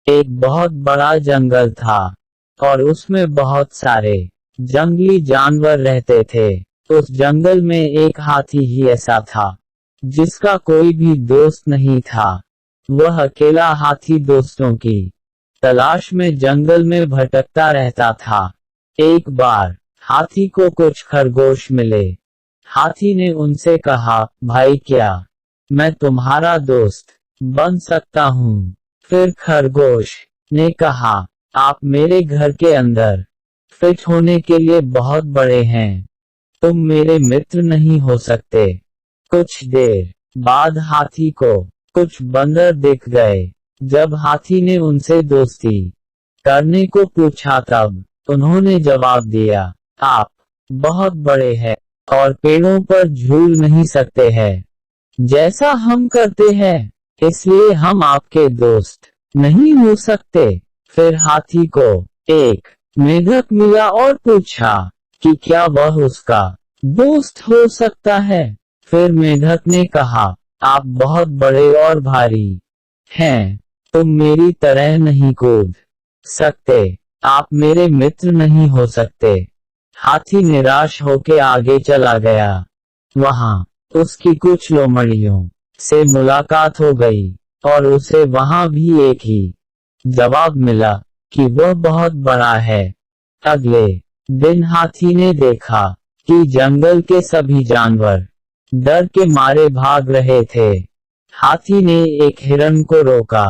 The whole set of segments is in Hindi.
एक बहुत बड़ा जंगल था और उसमें बहुत सारे जंगली जानवर रहते थे। उस जंगल में एक हाथी ही ऐसा था जिसका कोई भी दोस्त नहीं था। वह अकेला हाथी दोस्तों की तलाश में जंगल में भटकता रहता था। एक बार हाथी को कुछ खरगोश मिले। हाथी ने उनसे कहा, भाई क्या मैं तुम्हारा दोस्त बन सकता हूँ? फिर खरगोश ने कहा, आप मेरे घर के अंदर फिट होने के लिए बहुत बड़े हैं, तुम मेरे मित्र नहीं हो सकते। कुछ देर बाद हाथी को कुछ बंदर दिख गए। जब हाथी ने उनसे दोस्ती करने को पूछा तब उन्होंने जवाब दिया, आप बहुत बड़े हैं और पेड़ों पर झूल नहीं सकते हैं जैसा हम करते हैं, इसलिए हम आपके दोस्त नहीं हो सकते। फिर हाथी को एक मेढक मिला और पूछा कि क्या वह उसका दोस्त हो सकता है। फिर मेढक ने कहा, आप बहुत बड़े और भारी हैं, तुम मेरी तरह नहीं कूद सकते, आप मेरे मित्र नहीं हो सकते। हाथी निराश होकर आगे चला गया। वहां उसकी कुछ लोमड़ियों से मुलाकात हो गई और उसे वहां भी एक ही जवाब मिला कि वह बहुत बड़ा है। अगले दिन हाथी ने देखा कि जंगल के सभी जानवर डर के मारे भाग रहे थे। हाथी ने एक हिरण को रोका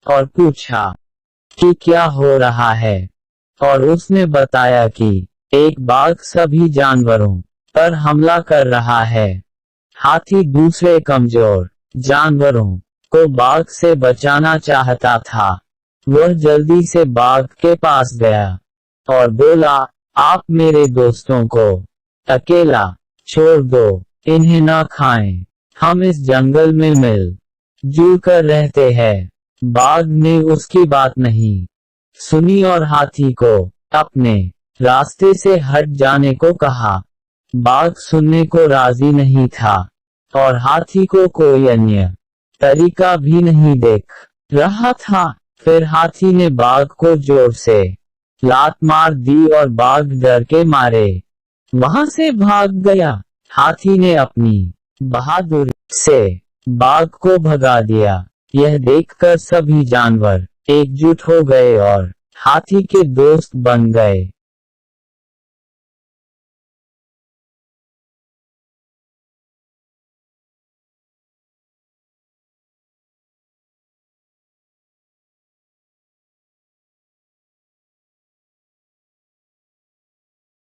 और पूछा कि क्या हो रहा है, और उसने बताया कि एक बाघ सभी जानवरों पर हमला कर रहा है। हाथी दूसरे कमजोर जानवरों को बाघ से बचाना चाहता था। वह जल्दी से बाघ के पास गया और बोला, आप मेरे दोस्तों को अकेला छोड़ दो, इन्हें न खाएं, हम इस जंगल में मिल जुल कर रहते हैं। बाघ ने उसकी बात नहीं सुनी और हाथी को अपने रास्ते से हट जाने को कहा। बाघ सुनने को राजी नहीं था और हाथी को कोई अन्य तरीका भी नहीं देख रहा था। फिर हाथी ने बाघ को जोर से लात मार दी और बाघ डर के मारे वहां से भाग गया। हाथी ने अपनी बहादुरी से बाघ को भगा दिया। यह देखकर सभी जानवर एकजुट हो गए और हाथी के दोस्त बन गए।